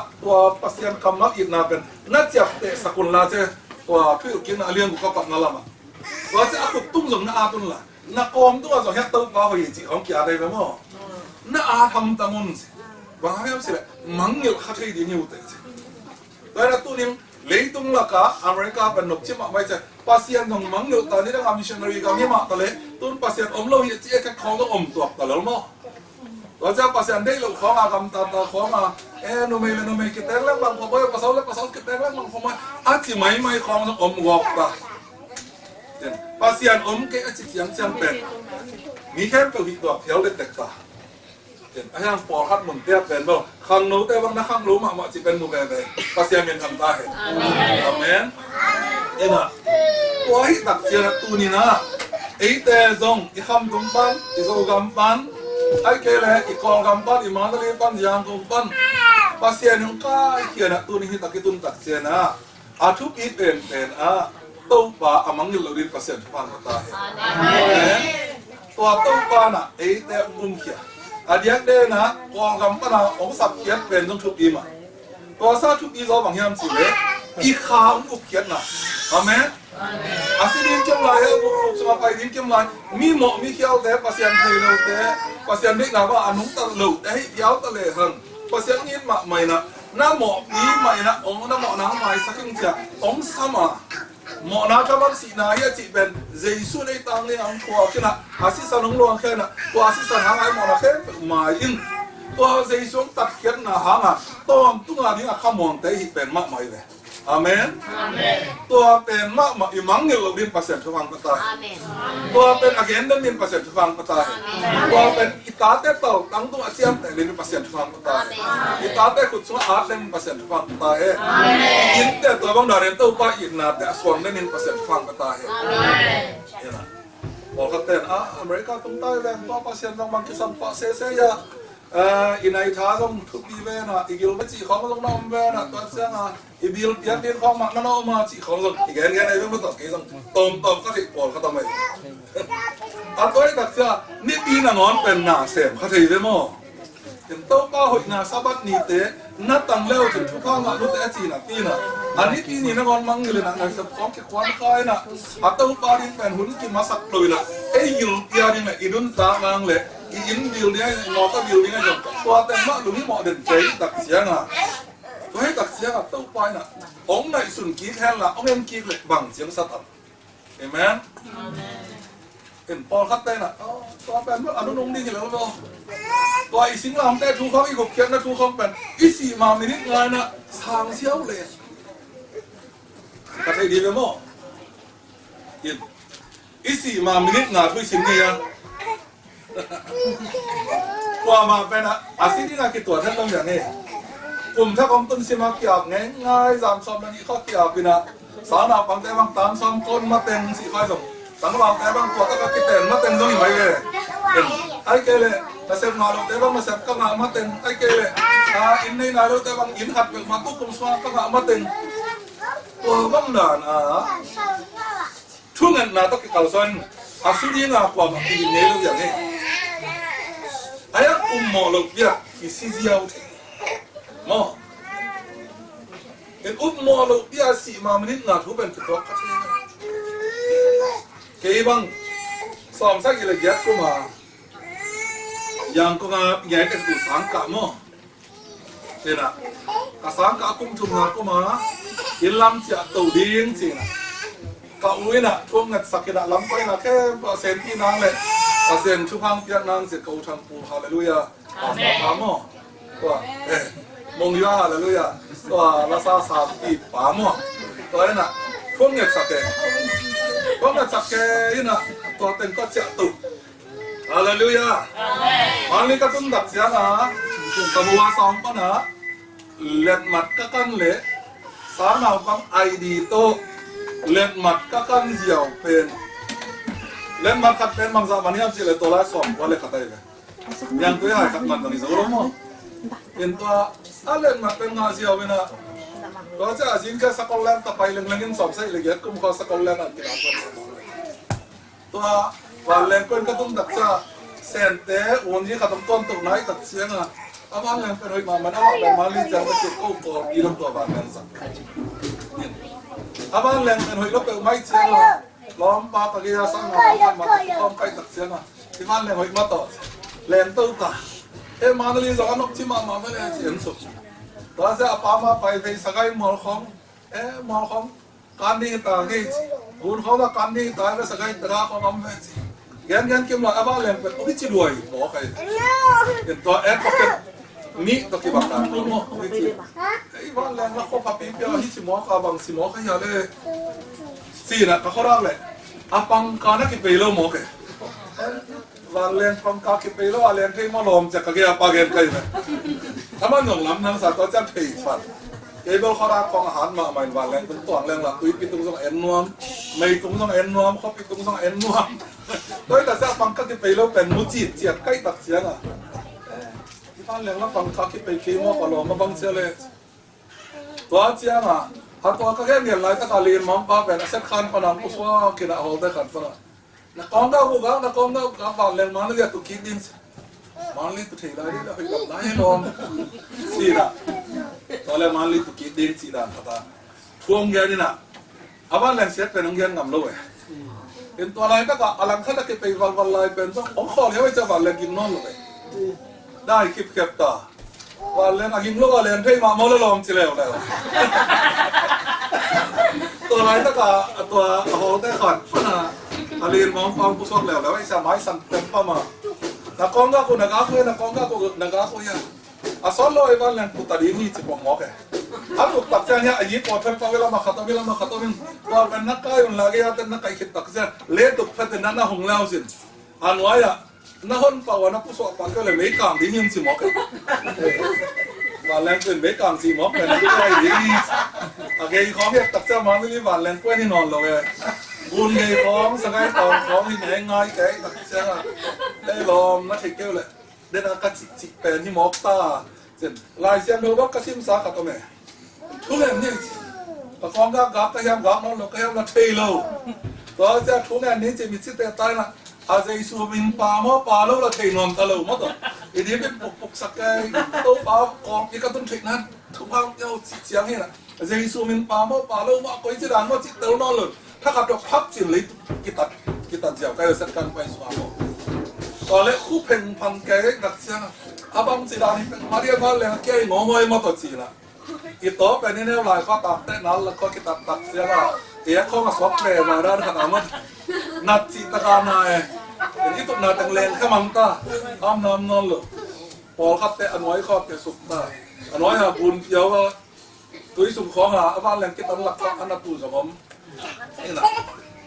pasien kamak it napen, natyak te sakun lah se, tua tuyo kina aliang bukapak nalama. Tua se ako tungzong na atun lah, na kom tu aso hek tau pa hoyi ji om kia day mo, na atam tangun se, bahayam sila mangil khatay di niyo te se. Kaya tu ning leitung laka Amerika penuk cima baca pasien dong manggil tadi dah missionary kami mak tale tun pasien lo hiat cie kau tu tuak tale mo wajah pasien deh lo kau agam tata kau numai kita lang bang kau boy pasal kita lang bang kau aci mai kau tu gok ta pasien ke aci siang pen ni kan tu hidup hiau letek ta ayang porhat muntiap ben bo khang nu te bang na khang lu mak ci ben nu be pasien men kam ta he amen ena wai tak sia tu ni na ei te zong I kham tum pan I zo gam pan ai ke le I kol gam pan I ma le pan yang tum pan pasien nu ka kia na tu ni tak kitun tak sia na athu I pen a to pa amang ni lo rin pasien pan ta he amen to pa na ei te kia Adiak deh na, kau gambar na, orang sakit ben dong cuci mah. Kau sa cuci so bang yang sih, ikham ukiat na, amen. Asal dia kem lah ya, semua pai dia kem lah. Mi mo mi kiau deh, pasien thầy deh, pasien dek na ba anung tak lu, deh kiau tak leheng. Pasien ni mak main na mo ni main na, orang na mo na main saking sia, orang sama. Mo na kaman si na ya ci ben Jesu nei tang ni ang ko kina asi sa nong luang kena to asi sa hangai mo na khen ma in to Jesu tak khen na hanga to tu nga ni a khamon te hi ben ma mai le อาเมนตัวเป็นมะมาอิมังเงลดิน%ทุกฟังปะตายตัวเป็นอเกนดิน%ทุกฟังปะตายตัวเป็นอิตาเตตอตั้งตัวเสียมแต่ดิน%ทุกฟังปะตายอิตาเตขุดสวอาร์ดิน%ทุกฟังปะตายอินเตตัวบางดารินตัวป้าอินนาแต่สวงดิน%ทุกฟังปะตายบอกเขาเต้นอเมริกาตรงใต้แรงตัวภาษาบางกิสัมปะเสียอินไอท้าต้องทุกปีเวนะอีกิลไม่จีของต้องน้องเวนะตัวเสียงอีบิลยันดินของมันนั่นเอามาจีของต้องอีกแง่ไอ้เรื่องมันต้องกี่ต้องต้มก็สิปอดเขาทำไมตัวไอ้ตักเสียนี่ปีน่ะงอนเป็นหน้าเสียมเขาถือได้มั้งเห็นโต๊ะป้าหอยหน้าซับนี่เตะนัดตั้งเลี้ยวถึงทุกข้างอ่ะรู้แต่จีน่ะปีน่ะอันนี้ปีนี้น่ะงอนมังเลยนะในสปองแค่ควันคายน่ะอัตโตป้าดินเป็นหุ่นกินมาสักเลยน่ะไอ้ยิลเกียดินน่ะอีดุนตางางเลยอินบิลเนี่ยงอก็บิลเนี่ยจงตัวแต่มาตรงนี้เหมาะเด่นใจตักเสียงอ่ะตัวให้ตักเสียงอ่ะโต๊ะป้าน่ะองค์ในสุนกีแทนละองค์เอ็มกีเลยบังเสียงสัตว์เห็นไหมเห็นปอลคัดเต้นอ่ะตัวเป็นว่าอนุนงดีที่แล้วก็ตัวอีสิงห์ลำแต่ทุกข้ออีกเขียนนะทุกข้อเป็นอีสี่มาไม่นิดไงนะทางเชี่ยวเลยก็ใช่ดีเลยมั้งอีสี่มาไม่นิดงาทุกสิ่งเนี่ยว่ามาเป็นอ่ะอาศัยที่งานกี่ตัวท่านต้องอย่างนี้กลุ่มถ้าของต้นสิมาเกี่ยวง่ายๆสามซ้อมนั่นนี่ข้อเกี่ยวกันนะสาวนาบางแต่บางตามซ้อมก้นมาเต็งสี่ค่อยส่งตั้งบางแต่บางตัวก็คิดเต็มมาเต็งตรงนี้ไปเลยไอ้เกลเลยแต่เสพงานเราแต่บางมาเสพก็งานมาเต็งไอ้เกลเลยอินในนายเราแต่บางอินหัดเป็นมาตุกคุมสวาก็งานมาเต็งตัวบางด่านช่วงนั้นนาต้องกินข้าวซอยอาศัยที่งานกว่ามากินเนื้อเราอย่างนี้ไอ้อุ้มหมอเราเนี่ยกิซิเซียวหมอเห็นอุ้มหมอเราเนี่ยสี่มามันนี่งานทุบเป็นตัวก็ใช่เกี่ยบังสองสักกี่เลยยัดก็มายังก็งานใหญ่กันตัวสังกัดหมอเห็นอ่ะกับสังกัดกุ้งทุ่งงานก็มาอินลำจะตัวดิ้งสินะก็อุ้ยน่ะช่วงนั้นสักกี่ลำไปนะแค่เซนที่นางเลยเซนชุพังเปียกนางเสกเขาทำปูฮาเลลูยาอาเมนหมอตัวมงยาฮาเลลูยาตัวลาซาสามปีป่าหมอตัวนั้นน่ะช่วงนั้นสักแก่น่ะตัวเต็งก็จะตุฮาเลลูยาวันนี้ก็ต้องดักเสียนะสมัวสองปะนะเล็ดมัดก็กันเละสารเอาบังไอดีโตเล็ดมัดก็กันเหี่ยวเป็นเล่นมันขัดเป็นบางสามันยังสิเลยตัวละสองวันเลยขัดได้เลยยังตัวใหญ่ขัดมันตอนนี้สักรอบมั้งเห็นตัวเล่นมันเป็นงานเสียวไปนะตัวจะอาศัยแค่สกอตแลนด์ต่อไปเรื่องสอบใส่เลยกุ้มข้อสกอตแลนด์อันที่เราตัววันเล่นคนก็ต้องดักซะเซนเต้วันนี้ขัดต้นตกไหนตัดเสียงอ่ะอาบ้านเล่นเป็นหอยมามันเอาแบบมาลีจังมันจะกู้ก่อกีฬาตัวบ้านเล่นสักอาบ้านเล่นเป็นหอยก็เป็นไม้เสียงอ่ะล้อมปลาตะเกียบสั่งมาต้องไปตักเสียงอ่ะที่บ้านเล่นหอยมาต่อเล่นตู้ตามาลีจังนกที่มาไม่ได้เสียงสุดตอนเช้าป้ามาไปที่สกายมอลของมอลของการดีตาเงี้ยบุญเขาละการดีตาแล้วสกายตราของน้ำเวทียันเกี่ยวกับอาบ้านเล่นเป็นวิจิรวยบอกใครเห็นตัวก็เป็นนี่ตะกี้บังตาตัวมั้งวิจิไอ้บ้านเล่นแล้วเขาพับปีเปียที่สิมอกับบางสิมอขยะเลยสี่นะก็เขาเล่าเลยปังการนักกิจไปเล่าหมอกวันเล่นปังการกิจไปเล่าเล่นที่มาลมจากกะเกียปาเกนกันไหมถ้ามันหนุ่มล้ำนั่งสัตว์ตัวจะผีฟันเอบลเขารับของอาหารมาใหม่วันเล่นเป็นตัวเล่นละตุยปิดตรงส่งเอ็นนวมไม่ตรงส่งเอ็นนวมเขาปิดตรงส่งเอ็นนวมโดยแต่จะปังการกิจไปเล่าเป็นมุจิเจียบใกล้ตัดเสียงอ่ะที่บ้านเล่นแล้วปังการกิจไปขี้มอกลมมาบังเสียเลยตัวเจียงอ่ะตัวก็แค่เรียนไรแต่การเรียนมั่งป้าเป็นเส้นคันปนังกุศลกินอาหารได้ขันปนังนักกองดาวกูก็นักกองดาวกับบ้านเรียนมันเรียกตุกิดินมันเรียกตุเทลาดิแล้วไปกับนายลมสีดาตอนแรกมันเรียกตุกิดินสีดาพัตตาช่วงเย็นนี่นะอาบ้านเรียนเสร็จเป็นนักเรียนงำเลยเห็นตัวอะไรก็อลังขั้นตะเกียบไปวันลายเป็นต้องของข้อนี้ไว้จะวันเรียนกินนอนเลยได้คลิปเก็บตาวันเล่นอากิมลูกเล่นเพ่มาโมเลลมจิเลวแล้วตัวไรตะกะตัวโหแต่ขัดนะอาลีนมองความกุศลแล้วไอ้สมัยสั่งเต็มเข้ามานักกองก็คุณนักกองก็คุณนักกองก็ยังอาซ้อนลอยวันเล่นกุตาดีนี่จะบอกหมอก aku tak caknya ayi potong pawela makatamin kalau kan nak kau yang lagi ada nak kait tak cak letup pada nana honglau sin anwaya nahon pawana pusok pakai le mekang dingin si mok Valenเป็นเบกังสีมอกเป็นอะไรดีโอเคของเนี่ยตักเจ้ามันนี่วันแรงกว่านี่นอนเลยบุญในของสกายตองของที่ไหนง่ายแก่ตักเจ้าได้ลมนักเที่ยวเลยเดินอากาศจิเป็นที่มอกตาเช่นลายเสียงดูว่ากระซิมสาขัดตัวแม่ทุกอย่างนี่ประกอบกับกับก็ยังกับน้องเราก็ยังนักเที่ยวก็จะทุกอย่างนี้จะมีสิ่งแต่ตายนะอาจจะสูบินป่าหม้อป่าแล้วเราเที่ยวนอนตลอดมั้งตัวอีนี้เป็นปุกสักไงโต๊ะป่ากองอีกต้นถิกนั้นทุกภาคเจ้าเสียงนี่นะอาจจะสูบินป่าหม้อป่าแล้วว่าก็จะด่านว่าจิตเต้านอนเลยถ้าขับรถพับจิตเลยกิตัดเจ้าก็จะสักการไปสวามีตอนแรกคู่เพ่งพังแก่ดักเสียงอาบังจิตานี่เป็นมาเรียกว่าแรงแก่งอมวยมาต่อจีนะอีโต๊ะเป็นนี่เนี่ยลายข้อตามแต่นั้นแล้วก็กิตัดตัดเสียงเอ๊ะข้อมาสวอปแปรมาด้านขนาดมันนัดจิตการนายini tuh natang len kamanta am nam non lo pol khatte anoi kho te sukta anoi ha bun piawa tui sum kho ha awan len kitan lak kho anatu somom ina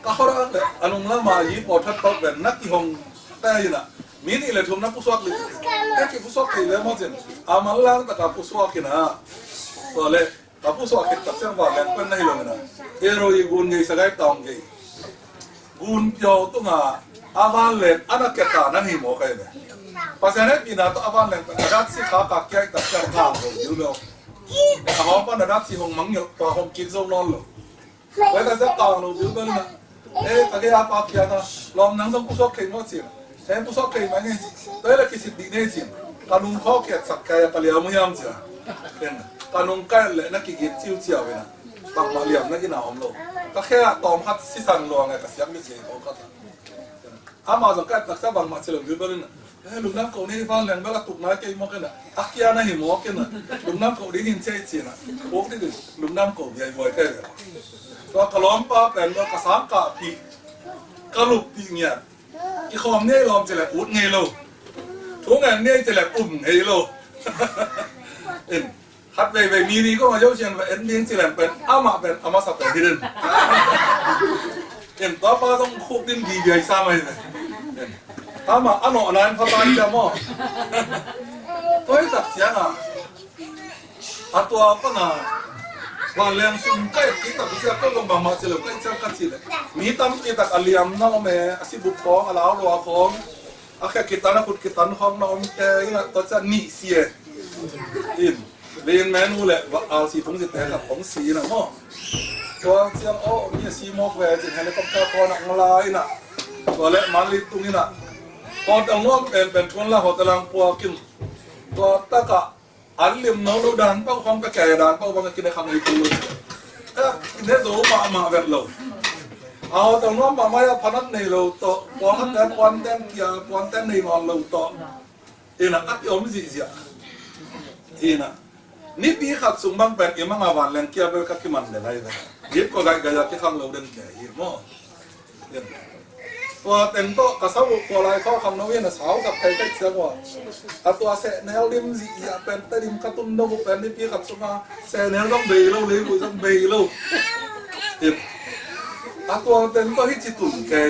ka hora le anung la ma yi po that tok ben nak ki hong ta ina min ile thum na puswak le te ki puswak ki le mo jen amal lang ta ka puswak kina to le ka puswak ki tak sang wa len pen nai lo na ero yi gun ngai sagai tong ngai gun piaw tu nga awan len anak kita nanti mau kayak ni. Pasal ni bina tu awan len adat si kakak kiai tak terkam, you know. Kalau apa adat si hong mangyok, pa hong kinzong non lo. Kita tak tahu lo, you know na. Kaki apa kiai na, lom nang song pusok kain mo sih. Saya pusok kain mana sih? Tapi lagi si di ni sih. Kanung kau kiai sak kaya kalian muyam sih. Kanung kaya le nak kigit ciu ciu ni. Bang maliam nak kina om lo. Kakek tom hat si sang lo ngai kasihan mesti kau kata. Ama jang kat tak sabang mak celung gilberin. Lung nam kau ni fan leng bela tuk na kei mo kena. Akia na hi mo kena. Lung nam kau di hin cai cai na. Bok ni lung nam kau biai boy kai. Ko kalom pa pen ko kasam ka pi. Kalup pi nya. Ki khom ni lom cele ut ngai lo. Thung ngai ni cele ngai lo. In hat về mini có mà dấu chân và ấn điên chỉ làmเป็นamaเป็นama sậpเป็นที่ดินเห็นต่อไปต้องคุกดินดีใหญ่ซ้ำเลยถ้ามาอันนั้นพอตายจะมั่วตัวให้ตัดเสียงอ่ะตัวก็น่ะวันเลี้ยงสุ่มใกล้กินตัดเสียก็ลงบางมาเฉลิมใกล้เจ้ากันสิเลยมีตั้มกินตัดอเลียมน้องแม่สิบุกของอะไรเอาลัวของอาแค่กินตันนะคุณกินตันของน้องแกนี่นะตัวจะหนีเสียอินเรียนแมนูแหละว่าเอาสีถุงสีแดงกับของสีนะมั่วตัวเสียงโอ้มีสีมอกแหวนจิตเฮลิคอปเตอร์คอนักมาลายน่ะตัวเล็กมันลิตุนี่น่ะตอนตั้งน้องเป็นคนละหัวตะลังปัวกินตัวตะกะอันเลี้ยมน้องดูดันเป้าความกระแก่ดันเป้าบางกินในคำลิตุเลยกินได้โซ่มาแบบเราเอาตั้งน้องมาไม่เอาพนักในเราตัวปอนแต้มปอนแต้มเกียร์ปอนแต้มในนอนเราตัวเอ็น่ะอัดยอมสิเสียเอ็น่ะนี่ปีขัดสูงบางแปดยังมั่งอาวันแรงเกียร์ไปกับที่มันเดี๋ยวไรเลยยึดก็ได้ก็อยากที่ข้างเราเดินแก่ยี่หม้อตัวเต็มโต๊ะกระซ้ำตัวลายข้อคำน้อยน่ะสาวกับใครใกล้เสียกว่าตัวเสแนวริมสีเป็นแต่ริมกระตุ้นนกเป็นนี่ปีขัดสูงมาเสแนวต้องเบยเราเลยบุต้องเบยเราตัวเต็มโต๊ะที่จิตตุ่นแก่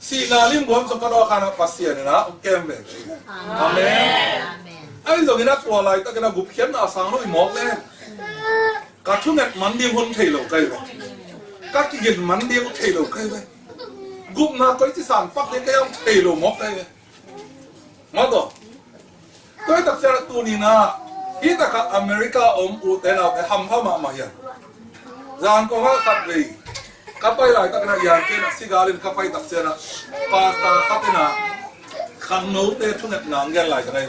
สีนาลิมบวมสกัดออกขนาดปัสเซียนนะแก้มเบยอาเมนไอ้ตรงนี้นะตัวอะไรตั้งแต่กุบเขียนอาสังเราอีหมอกเลยกัดชุ่มเนี่ยมันเดียวคนเทเราใกล้เลยกัดกินมันเดียวเทเราใกล้เลยกุบนาก็ที่สามปักเนี่ยก็ยังเทเราหมอกใกล้เลยมาต่อก็ไอ้ตักเสียตัวนี้นะที่ตะกับอเมริกาอุแต่เราแต่ทำเข้ามาอย่างจานก็ว่าขัดเลยกับไปหลายตั้งแต่อย่างเช่นสิกาลินกับไปตักเสียนะปาสต้าขัดนะขันโน้ตเตะชุ่มเนี่ยหนังกันหลายกันเลย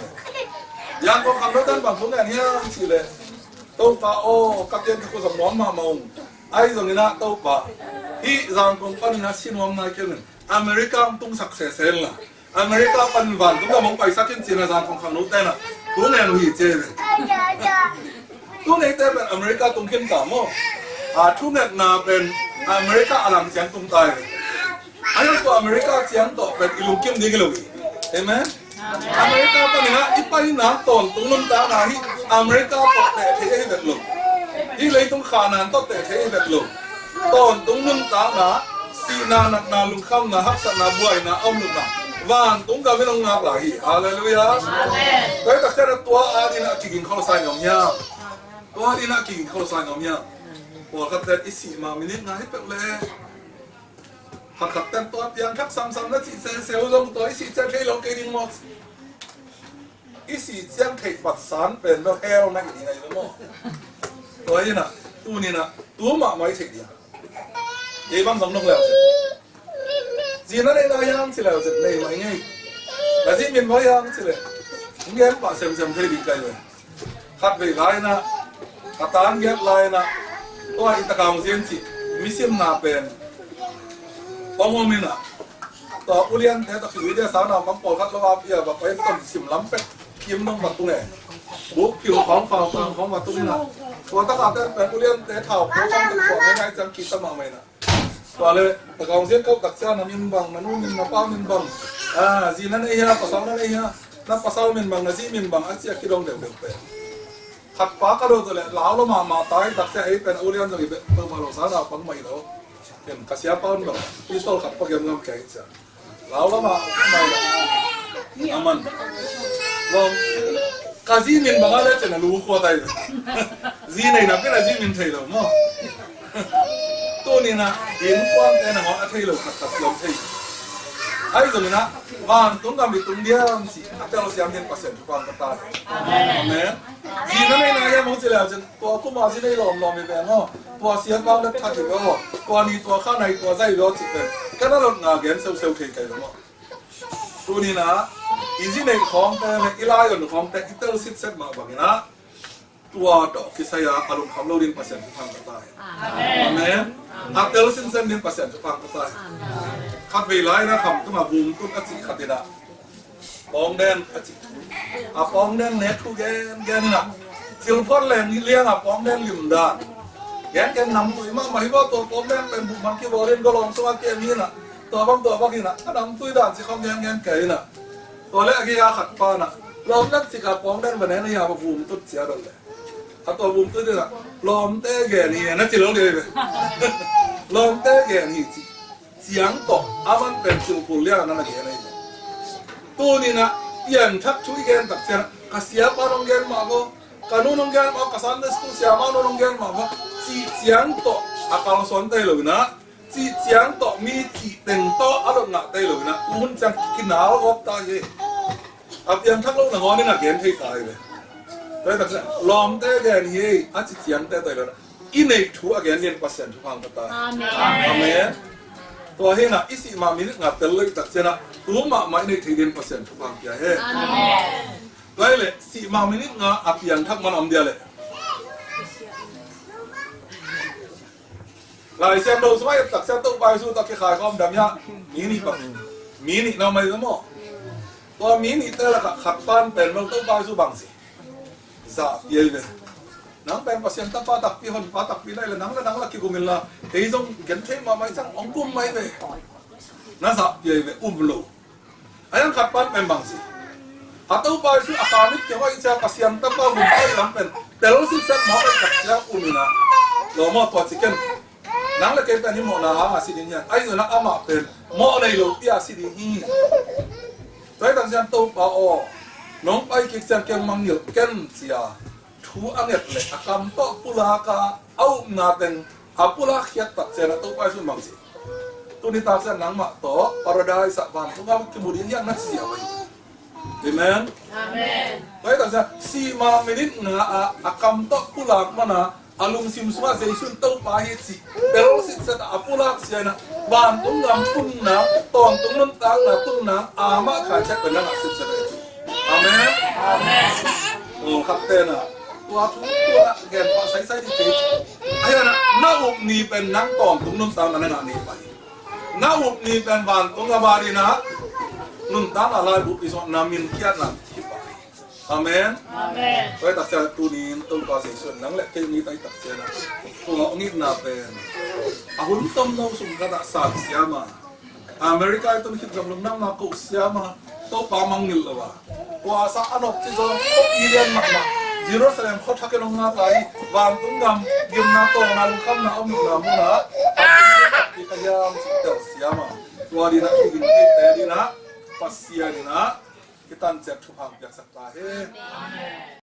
ยังก็คำนั้นบางคนเนี่ยสิเลยตู้ปะโอ้กับเย็นที่กูสมองมามองไอ้ตรงนี้นะตู้ปะที่ยังคงปั้นนะชินวงนายเกี่ยนอเมริกาตุ้งสักเซนล่ะอเมริกาปั้นวันตุ้งก็มองไปสักกินสินะยังคงคำนู้นแต่น่ะตุ้งเนี่ยหนูหิเจเลยตุ้งเนี่ยแต่เป็นอเมริกาตุ้งขึ้นต่ำมั้งตุ้งเนี่ยน่าเป็นอเมริกาอลังเสียงตุ้งตายไอ้ตัวอเมริกาเสียงต่อเป็นอิลุกิมดีกันเลยเห็นไหมอเมริกาตอนนี้นะอีไปนะตอนตรงนั้นตาหน้าที่ อเมริกาตกแต่เทให้แบบลงที่เลยต้องขานันตกแต่เทให้แบบลงตอนตรงนุ่นตาหนาสีนาหนักนาลุงคำนาฮักษนาบวยนาอ้อมลุงนาวันตรงกับไม่ต้องงาหลายฮาเลลูยาแต่แต่แค่ตัวอาดีน่ะกินข้าวใส่งอมยาตัวอาดีน่ะกินข้าวใส่งอมยาบอกกับแต่อิสิมามินิง่ายเป็นเลยหักแต่ตัวเพียงทักซ้ำๆแล้วสิเซลลงตัวอิสิจะให้ลงเกินหมดอิสิจะให้ปัดสารเป็นแบบเอลนั่งอย่างไรรู้มั้งตัวนี้น่ะตัวนี้น่ะตัวหมาไม่ถึงดีเดี๋ยวบางสำนึกแล้วจีน่าได้นายยังสิแล้วจะได้ไหมไงแต่ที่มีนพยางสิเลยมึงแย่ปะเซมเทลีกันเลยขัดไปไล่นะขัดตานแย่ไล่นะตัวอิตาคามเสียงสิมิซิมนาเป็นปองมินะต่ออุเลียนแต่ตะขี้วิเดียสาวน้ำบางปอขัดระบาเปียแบบเป็นต้นสิมล้ำเป็ดกิมน้องบัดตุ้งเนี่ยบุกผิวของฝ่าของบัดตุ้งนี่นะตัวตะขาบแต่เป็นอุเลียนแต่เท่าโค้งตะขวง่ายๆจำคิดตะมาไม่นะตัวเลยตะกองเสียงเขาตักเสียน้ำมินบังมันนู่นมินมาป้ามินบังจีนั่นเองนะภาษานั่นเองนะนับภาษามินบังนะจีมินบังอาเซียคิดลงเดือดเป็นขัดฟ้ากระโดดตัวเลยล้าวลงมาตายตักเสียไอ้เป็นอุเลียนจะมีเป็นตัวมาลงสารปังไม่แล้วเห็นกระเสียป้อนแบบพิสโตลขัดปากยังงำแข็งจ้ะล้าวลงมาไม่แล้วอามันลองกาจีมินบังอะไรจะน่ารู้ขวดได้จีไหนนับเป็นจีมินไทยแล้วมั้งตัวนี้นะเห็นความแต่นะว่าไทยเราขัดลงไทยไอ้ตัวนี้นะวันตรงกับมีตรงเดียวสิแต่เราเสียงเงิน%ทุกวันก็ตายอาเมนจีนั่นเองนะยังมองสิแล้วจนตัวผู้มาที่ได้ลองมีแบบว่าตัวเสียงบ้างแล้วทัดอยู่ก็ว่าตัวนี้ตัวข้างในตัวใจร้อนจิตเป็นก็นั่นเราหนาเงินเซลล์เทกันหรือว่าตัวนี้นะอีจีในของแต่ในอีไลน์กับของแต่อิตาลีซิตเซ็ตมาแบบนี้นะตัวดอกที่ใส่อารมณ์คำเราเรียน%ทุกวันก็ตายอาเมนหักเตลซินเซนเรียน%ทุกวันก็ตายขัดเวลานะคำก็มาบูมตุ้งอจิขัดเดนะปองแดงอจิปองแดงเน็ตทุกแกนนะสิลพอนแรงนี่เลี้ยงปองแดงลิมดานแกนนำตัวมาให้ว่าตัวปองแดงเป็นบุมันที่บริเวณก็ลองสวัสดิ์นี้นะตัวบางนี่นะถ้านำตัวด่านสิคำแกนไก่นะตัวเล็กกี่ยาขัดปานะลองนั่งสิกับปองแดงวันนี้ยามาบูมตุ้งเสียดเลยตัวบูมตุ้งเนี่ยลองเตะแกนี่นั่นจิลงเลยลองเตะแกนี่จิเสียงตกอามันเป็นสิ่งผู้เลี้ยงนั่นแหละอะไรตัวนี้นะยันทักช่วยแกนตักเสียกเสียปานองแกนมาบ่การนู่นองแกนมากษัตริย์สกุลเสียมาโนองแกนมาบ่จีเสียงตกอาการสอนได้เลยนะจีเสียงตกมีจีเต็งโตอารมณ์หนักได้เลยนะมุนจังกินหนาวก็ตายเลยอาเพียงทักลูกหนังนี่นะแกนให้ตายเลยแต่ตักเสียลอมเตะแกนเย่อาจีเสียงเตะได้เลยนะอินเนทูอาแกนเรียน%ทุกครั้งก็ตายอาเมนตัวเฮนะอิสิมามินิงัดเตลตักเจนะตัวมาไม่ได้ทีเดียน%ทุกความเพียรตัวเลยสิมามินิงาอาเพียงทักมันอมเดียเลยหลายเส้นเราสมัยตักเส้นตู้ใบสู้ตักขายความดำยามินิปังมินิเราไม่รู้มั้งตัวมินิเตละขัดปั้นเป็นมันตู้ใบสู้บางสิจะเยี่ยเลยนังเป็นภาษาตักปาตักปีคนปาตักปีได้เลยนังละคิกุมิลละเฮ้ยจงเก็นเทมาไม่จังองกุมไม่เลยนั่นจะเยี่ยเลยโลอันนั้นขัดปั้นเป็นบางสิatau baru akan itu yang saya pasien tanpa mungkin lampen terus saya mau kerja umina lo mau tuh ciken nang lagi tadi mau nah masih ini ayo nak amak pen mau nih lo dia sih ini tapi tadi saya tahu bahwa nong pai kita yang manggil ken sia tu anget le akan tak pula ka au naten apulah kiat tak saya tahu baru mangsi tu ni tak saya nang mak to paradise sak bang tu ngam kemudian yang nak siapa Amen. Amen. Baik tak si ma menit nga akam tok pulak mana alung simsuma zeisun tau pahit si pero si sa apulak siya na ban tung ngam pun na tong tung nun tang na tung na ama kacak benang asit sa itu. Amen. Amen. Oh kapten na tua gen pa sai di cage ayo na up ni pen nang tong tung nun tang na nga ni pa na up ni pen ban tung ngabari na nun tang ala bu iso namin kiat na Amen. Amen. Vậy tập sẽ tu nín tu qua sẽ xuân nắng lại thêm ní tay tập sẽ là tu ngõ nít na pen. Ahun tâm đâu sung ka ta sa sia ma. America itu hit jam lum nang na ko sia ma. To pa mang nil la ba. Wa sa anok chi zo ko irian mak ma. Jerusalem kho thake long na kai wam tung gam gim na to na lu kham na om na mu na ki ka yam chi tel siama tua di na ki gin ki te di na pasia di na kitan cek thu phang pyak sak ta he amen